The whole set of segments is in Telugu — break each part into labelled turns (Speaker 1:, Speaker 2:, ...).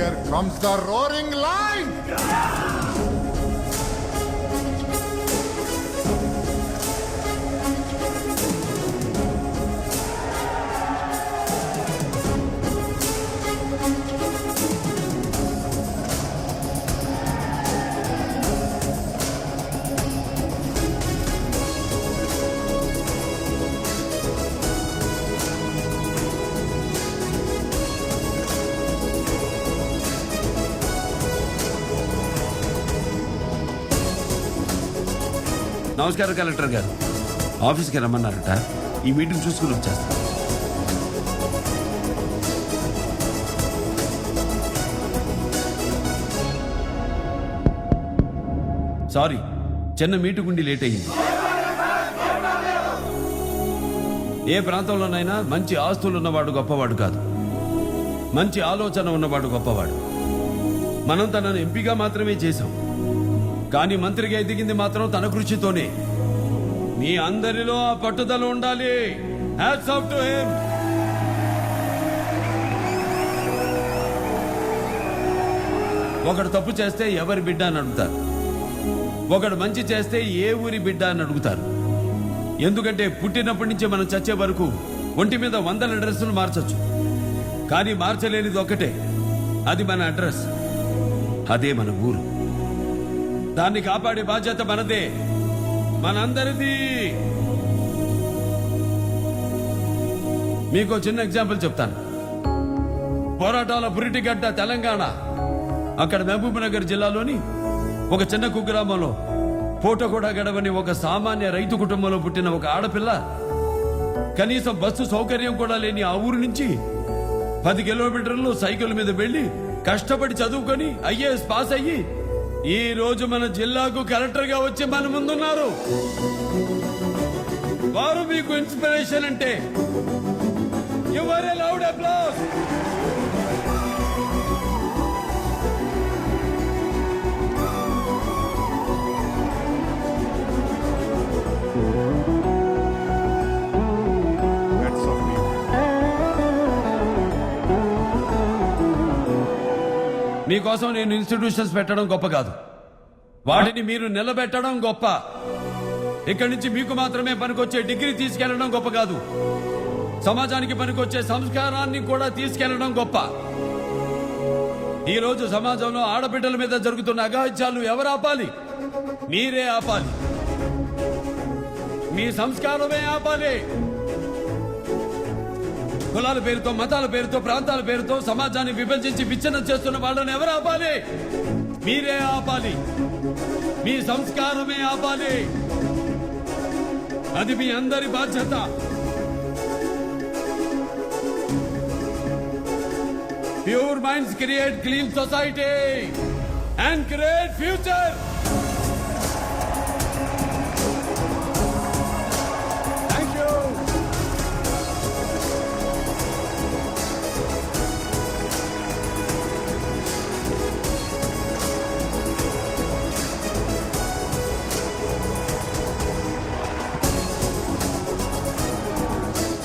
Speaker 1: Here comes the roaring lion!
Speaker 2: నమస్కారం కలెక్టర్ గారు, ఆఫీస్కి రమ్మన్నారట. ఈ మీటింగ్ చూసుకుని వచ్చేస్తాను. సారీ, చిన్న మీటింగ్ ఉండి లేట్ అయ్యింది. ఏ ప్రాంతంలోనైనా మంచి ఆస్తులు ఉన్నవాడు గొప్పవాడు కాదు, మంచి ఆలోచన ఉన్నవాడు గొప్పవాడు. మనం తనను ఎంపీగా మాత్రమే చేశాం, కానీ మంత్రిగా ఎదిగింది మాత్రం తన కృషితోనే. మీ అందరిలో ఆ పట్టుదల ఉండాలి. Hats off to him. ఒకడు తప్పు చేస్తే ఎవరి బిడ్డ అని అడుగుతారు, ఒకడు మంచి చేస్తే ఏ ఊరి బిడ్డ అని అడుగుతారు. ఎందుకంటే పుట్టినప్పటి నుంచి మనం చచ్చే వరకు ఒంటి మీద 100 డ్రెస్సులు మార్చొచ్చు, కానీ మార్చలేనిది ఒకటే, అది మన అడ్రస్, అదే మన ఊరు. దాన్ని కాపాడే బాధ్యత మనదే, మనందరిది. మీకు చిన్న ఎగ్జాంపుల్ చెప్తాను. పోరాటాల పురిటిగడ్డ తెలంగాణ, అక్కడ మహబూబ్ నగర్ జిల్లాలోని ఒక చిన్న కుగ్రామంలో పూట కూడా గడవని ఒక సామాన్య రైతు కుటుంబంలో పుట్టిన ఒక ఆడపిల్ల కనీసం బస్సు సౌకర్యం కూడా లేని ఆ ఊరు నుంచి 10 కిలోమీటర్లు సైకిల్ మీద వెళ్లి కష్టపడి చదువుకొని ఐఏఎస్ పాస్ అయ్యి ఈ రోజు మన జిల్లాకు కలెక్టర్ గా వచ్చి మన ముందున్నారు. వారు మీకు ఇన్స్పిరేషన్ అంటే you are a loud applause.
Speaker 1: That's of me.
Speaker 2: మీకోసం నేను ఇన్స్టిట్యూషన్స్ పెట్టడం గొప్ప కాదు, వాటిని మీరు నిలబెట్టడం గొప్ప. ఇక్కడి నుంచి మీకు మాత్రమే పనికొచ్చే డిగ్రీ తీసుకెళ్లడం గొప్ప కాదు, సమాజానికి పనికొచ్చే సంస్కారాన్ని కూడా తీసుకెళ్లడం గొప్ప. ఈ రోజు సమాజంలో ఆడబిడ్డల మీద జరుగుతున్న అఘాయిత్యాలు ఎవరు ఆపాలి? మీరే ఆపాలి, మీ సంస్కారమే ఆపాలి. కులాల పేరుతో, మతాల పేరుతో, ప్రాంతాల పేరుతో సమాజాన్ని విభజించి విచ్ఛిన్నం చేస్తున్న వాళ్ళని ఎవరు ఆపాలి? మీరే ఆపాలి, మీ సంస్కారమే ఆపాలి. అది మీ అందరి బాధ్యత. Pure minds create clean society and create future. Thank you.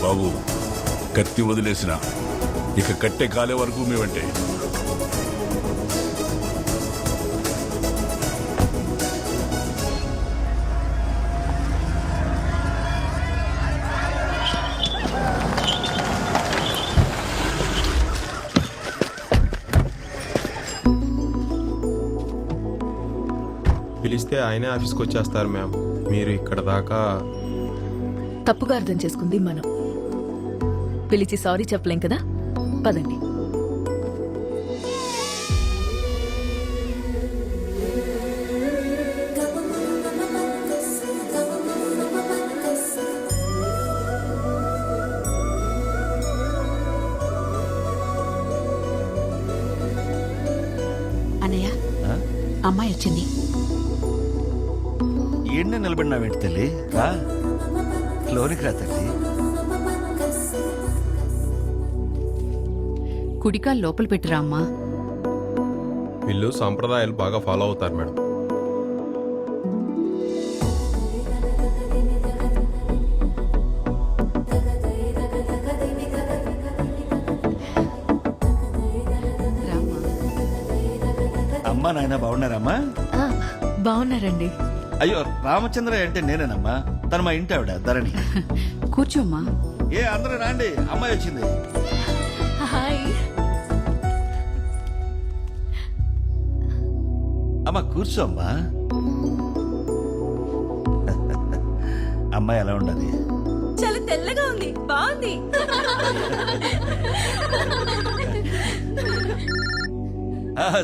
Speaker 3: బాబు, కత్తి వదిలేసిన ఇక కట్టె కాలే వరకు మేమంటే.
Speaker 4: పిలిస్తే ఆయనే ఆఫీస్కి వచ్చేస్తారు మ్యామ్. మీరు ఇక్కడ దాకా
Speaker 5: తప్పుగా అర్థం చేసుకుంది మనం. పిలిచి సారీ చెప్పలేం కదా, పదండి.
Speaker 6: అన్నయ్య, అమ్మాయి వచ్చింది.
Speaker 7: ఏంటి నిలబడినావేంటి తల్లి? రా, లోనికి రా తల్లి.
Speaker 6: కుడికాలు లోపల పెట్టిరా అమ్మా.
Speaker 4: వీళ్ళు సాంప్రదాయాలు బాగా ఫాలో అవుతారు మేడం.
Speaker 6: రామ్మా.
Speaker 7: అమ్మా నాయన బాగున్నారమ్మా?
Speaker 5: ఆ, బాగున్నారండి.
Speaker 7: అయ్యో రామచంద్ర అంటే నేనేనమ్మా. తను మా ఇంటి ఆవిడ ధరణి.
Speaker 6: కూర్చోమ్మా.
Speaker 7: ఏ అందరూ రాండి, అమ్మాయి వచ్చింది.
Speaker 5: హాయ్.
Speaker 7: అమ్మా కూర్చో అమ్మా. అమ్మాయి ఎలా ఉండదు?
Speaker 5: చాలా తెల్లగా ఉంది, బాగుంది.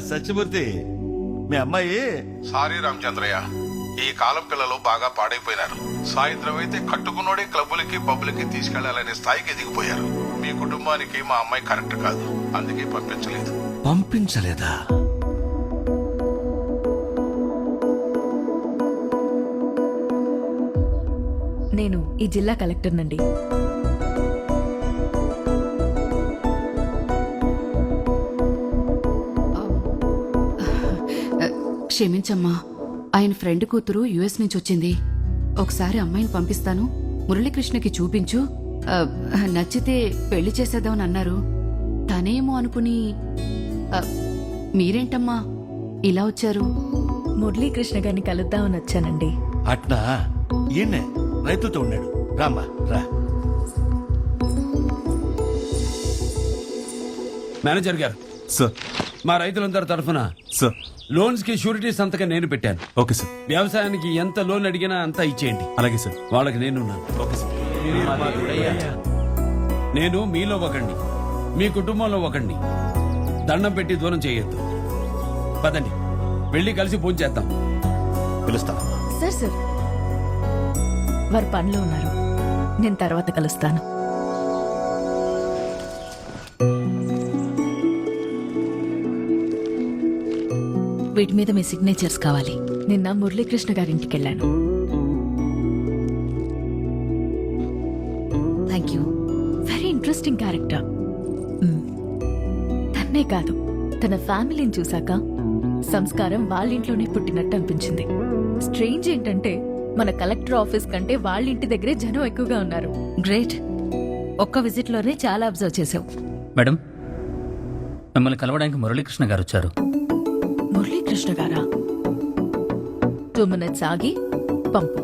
Speaker 7: సత్యమూర్తి, మీ అమ్మాయి
Speaker 3: సారీ రామచంద్రయ్య, ఈ కాలం పిల్లలు బాగా పాడైపోయినారు. సాయంత్రం అయితే కట్టుకున్నోడే క్లబ్బులకి పబ్బులకి తీసుకెళ్లాలనే స్థాయికి ఎదిగిపోయారు. మీ కుటుంబానికి మా అమ్మాయి కరెక్ట్ కాదు, అందుకే పంపించలేదు.
Speaker 7: పంపించలేదా?
Speaker 5: నేను ఈ జిల్లా కలెక్టర్ నండి.
Speaker 6: క్షమించమ్మా, ఆయన ఫ్రెండ్ కూతురు యుఎస్ నుంచి వచ్చింది. ఒకసారి అమ్మాయిని పంపిస్తాను, మురళీకృష్ణకి చూపించు, నచ్చితే పెళ్లి చేసేద్దామని అన్నారు. తనేమో అనుకుని మీరేంటమ్మా ఇలా వచ్చారు?
Speaker 5: మురళీకృష్ణ గారిని కలుద్దామని వచ్చానండి.
Speaker 7: అట్నా? ఈయనే రైతులతో ఉన్నాడు. రామ్మా రా.
Speaker 2: మేనేజర్ గారు,
Speaker 8: సార్.
Speaker 2: మా రైతులందరి తరఫున
Speaker 8: సార్.
Speaker 2: లోన్స్ కి షూరిటీ సంతకం నేను పెట్టాను.
Speaker 8: Okay sir.
Speaker 2: వ్యవసాయానికి ఎంత లోన్ అడిగినా అంతా ఇచ్చేయండి.
Speaker 8: అలాగే సార్.
Speaker 2: వాళ్ళకి నేనున్నాను.
Speaker 8: Okay sir.
Speaker 2: నేను మీలో ఒకడిని, మీ కుటుంబంలో ఒకడిని. దండం పెట్టి దూరం చేయొద్దు. పదండి, వెళ్ళి కలిసి పూజ చేద్దాం.
Speaker 7: పిలుస్తానమ్మా.
Speaker 5: సార్ సార్, వారు పనిలో ఉన్నారు, నేను తర్వాత కలుస్తాను.
Speaker 6: వీటి మీద మీ సిగ్నేచర్స్ కావాలి.
Speaker 5: నిన్న మురళీకృష్ణ గారింటికి వెళ్ళాను.
Speaker 6: Thank you.
Speaker 5: Very interesting character. తన్నే కాదు, తన ఫ్యామిలీని చూశాక సంస్కారం వాళ్ళ ఇంట్లోనే పుట్టినట్టు అనిపించింది. స్ట్రేంజ్ ఏంటంటే మన కలెక్టర్ ఆఫీస్ కంటే వాళ్ళ ఇంటి దగ్గరే జనం ఎక్కువగా ఉన్నారు.
Speaker 6: గ్రేట్. ఒక్క విజిట్ లోనే చాలా అబ్జర్వ్ చేసావు.
Speaker 9: మేడం, మిమ్మల్ని కలవడానికి మురళీకృష్ణ గారు వచ్చారు.
Speaker 5: మురళీకృష్ణ గారా? 2 minutes ఆగి పంపు.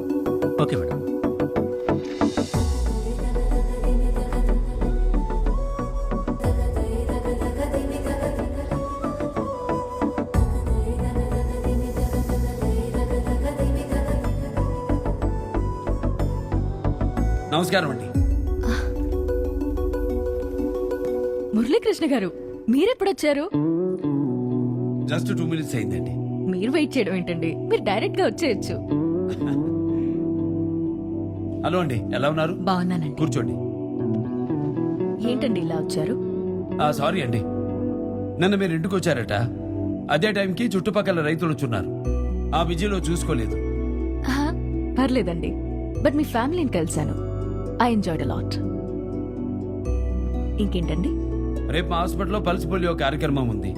Speaker 9: Okay madam.
Speaker 2: నమస్కారం అండి.
Speaker 5: మురళీకృష్ణ గారు, మీరెప్పుడొచ్చారు?
Speaker 2: జస్ట్ 2 minutes అయిందండి.
Speaker 5: మీరు వెయిట్ చేయడం ఏంటండి, మీరు డైరెక్ట్ గా వచ్చేయచ్చు.
Speaker 2: హలో అండి, ఎలా ఉన్నారు?
Speaker 6: బాగున్నానండి.
Speaker 2: కూర్చోండి.
Speaker 5: ఏంటండి ఇలా వచ్చారు?
Speaker 2: సారీ అండి, నిన్న మీరు ఇంటికి వచ్చారట. అదే టైంకి చుట్టుపక్కల రైతులు వచ్చున్నారు. ఆ బిజీలో చూసుకోలేదు.
Speaker 5: ఆహా, పర్లేదండి, బట్ మీ ఫ్యామిలీని కలిశాను. I enjoyed a lot. ఇంకేంటండి?
Speaker 2: రేపు మా హాస్పిటల్లో పల్స్ పోలియో కార్యక్రమం ఉంది.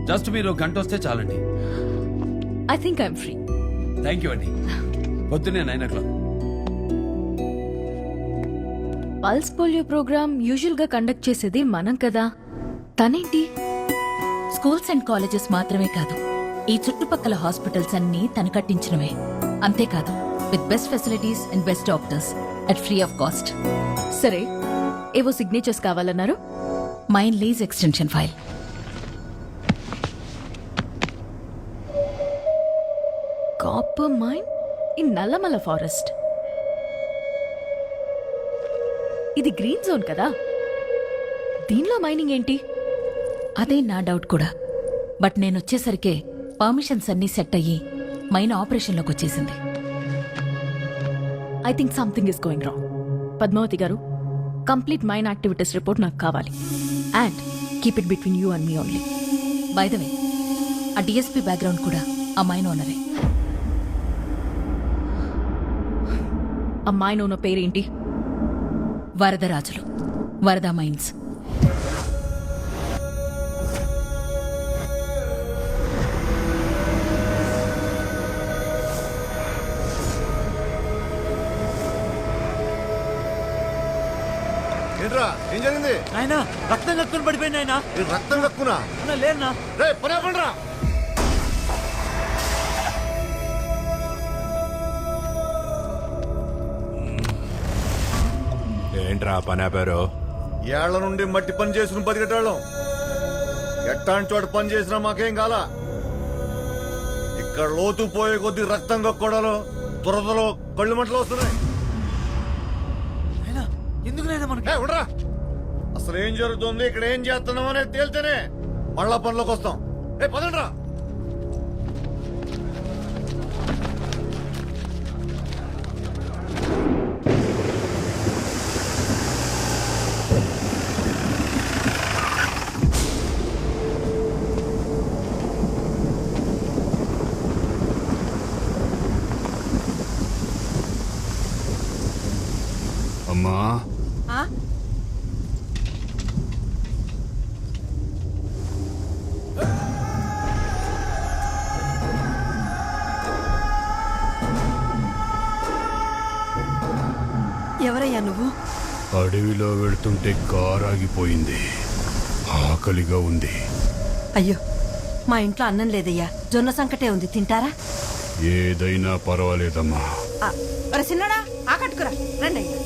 Speaker 2: జస్ట్ మీరు 1 గంట వస్తే చాలండి.
Speaker 5: I think I'm free.
Speaker 2: Thank you అండి. పొద్దున్నే 9 o'clock.
Speaker 5: Pulse polio programme usual గా కండక్ట్ చేసేది మనం కదా, తనేంటి?
Speaker 6: స్కూల్స్ అండ్ కాలేజెస్ మాత్రమే కాదు, ఈ చుట్టుపక్కల హాస్పిటల్స్ అన్ని తను కట్టించినవే. అంతేకాదు, with best facilities and best doctors at free of cost.
Speaker 5: సరే, ఏవో సిగ్నేచర్స్ కావాలన్నారు.
Speaker 6: Mine lease extension file.
Speaker 5: Copper mine in Nallamala forest. ఇది గ్రీన్ జోన్ కదా, దీనిలో మైనింగ్ ఏంటి?
Speaker 6: అదే నా డౌట్ కూడా. బట్ నేను వచ్చేసరికే పర్మిషన్స్ అన్నీ సెట్ అయ్యి మైన్ ఆపరేషన్లోకి వచ్చేసింది.
Speaker 5: I think something is going wrong. Padmavathi గారు, కంప్లీట్ మైన్ యాక్టివిటీస్ రిపోర్ట్ నాకు కావాలి. And keep it between you and me only.
Speaker 6: By the way, ఆ డిఎస్పీ బ్యాక్గ్రౌండ్ కూడా ఆ మైన్ ఓనరే.
Speaker 5: ఆ మైన్ ఓనర్ పేరేంటి?
Speaker 6: వరదరాజులు, వరద మైన్స్.
Speaker 1: ఏంట్రా ఏం జరిగింది?
Speaker 7: ఆయన రక్తం కక్కుని పడిపోయింది. ఆయన
Speaker 1: ఈ రక్తం కక్కునా?
Speaker 7: లేనా?
Speaker 1: రే పనేపండ్రా.
Speaker 4: ఏంట్రా పని ఆపారు?
Speaker 1: ఏళ్ల నుండి మట్టి పని చేసుకుని బతికేటాళ్ళం. ఎట్టాంటి చోట పని చేసినా మాకేం కాలా. ఇక్కడ లోతు పోయే కొద్ది రక్తం కక్కోడాలు, దురదలో కళ్ళు మంటలు వస్తున్నాయి. ఏ, ఉండరా. అసలు ఏం జరుగుతుంది, ఇక్కడ ఏం చేస్తున్నాం అనేది తేల్తేనే మళ్ళా పనిలోకి వస్తాం. ఏ పదండ్రా.
Speaker 7: అమ్మా
Speaker 8: ఎవరయ్యా నువ్వు?
Speaker 7: అడవిలో వెళ్తుంటే కారు ఆగిపోయింది. ఆకలిగా ఉంది.
Speaker 8: అయ్యో, మా ఇంట్లో అన్నం లేదయ్యా, జొన్న సంకటే ఉంది, తింటారా?
Speaker 7: ఏదైనా పర్వాలేదమ్మా.
Speaker 8: ఒరే సిన్నడా, ఆకట్టుకురా, రండి అయ్యా.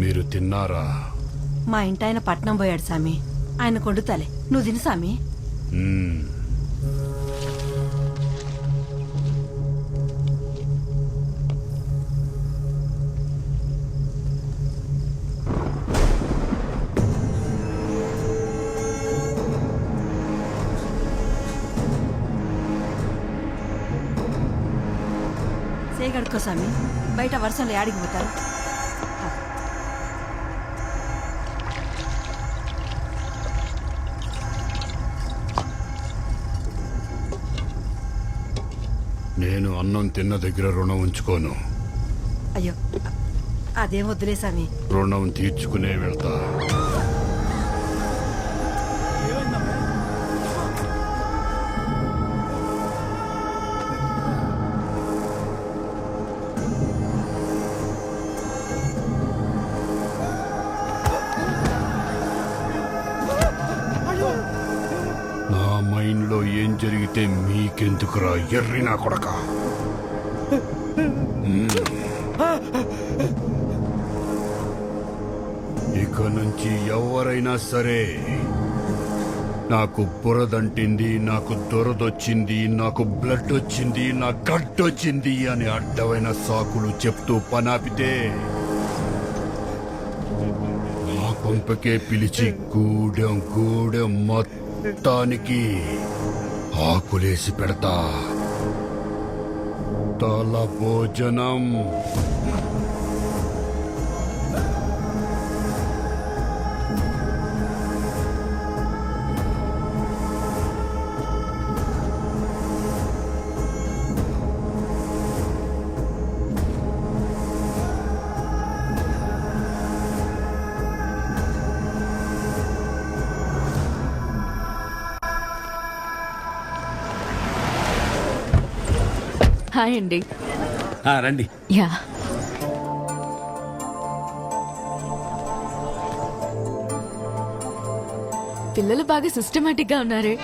Speaker 7: మీరు తిన్నారా?
Speaker 8: మా ఇంటి ఆయన పట్నం పోయాడు సామి, ఆయన కొండుతాలే, నువ్వు తిను సామి.
Speaker 7: మ్మ్.
Speaker 8: సేగడుకో సామి, బయట వర్షంలో యాడికి పోతారు.
Speaker 7: నేను అన్నం తిన్న దగ్గర రుణం ఉంచుకోను.
Speaker 8: అయ్యో, అదేం వద్దులే సామి.
Speaker 7: రుణం తీర్చుకునే వెళ్తా. నా మైండ్లో ఏం జరిగితే మీకెందుకురా ఎర్రి నా కొడక. ఇక నుంచి ఎవరైనా సరే నాకు బురదంటింది, నాకు దొరదొచ్చింది, నాకు బ్లడ్ వచ్చింది, నా గడ్డొచ్చింది అని అడ్డమైన సాకులు చెప్తూ పనాపితే నా కొంపకే పిలిచి గూడెం గూడెం మొత్తానికి ఆకులేసి పెడతా. తల భోజనం.
Speaker 5: హాయ్ అండి.
Speaker 2: రండి.
Speaker 5: యా, పిల్లలు బాగా సిస్టమేటిక్ గా ఉన్నారే.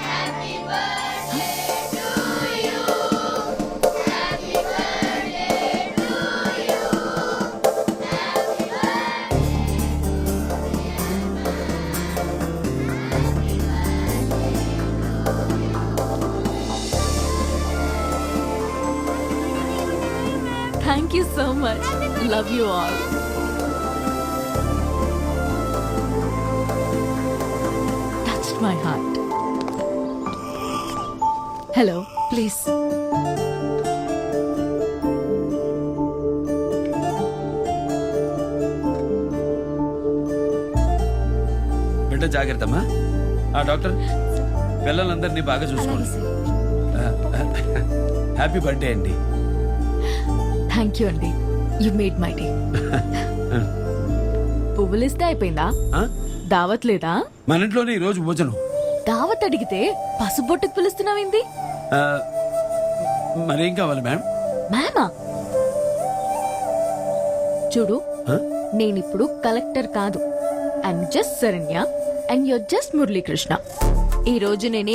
Speaker 5: Thank you so much. Love you all. Touched my heart. Hello, please.
Speaker 2: బిడ్డ జాగ్రత్తమ్మా. డాక్టర్, పిల్లలందరినీ బాగా చూసుకోండి. హ్యాపీ బర్త్డే అండి.
Speaker 5: థ్యాంక్ యూ అండి, యు మేడ్ మై డే. పువ్వులిస్తే అయిపోయిందా? దావత్ లేదా?
Speaker 2: మన ఇంట్లోనే ఈ రోజు భోజనం.
Speaker 5: దావత్ అడిగితే పసుబొట్టుకు పిలుస్తున్నావేంది?
Speaker 2: మరేం కావాలి మ్యామ్?
Speaker 5: మ్యామా? చూడు, నేనిప్పుడు కలెక్టర్ కాదు, I'm just Sharanya and you're just Muralikrishna. ఈ రోజు నేనే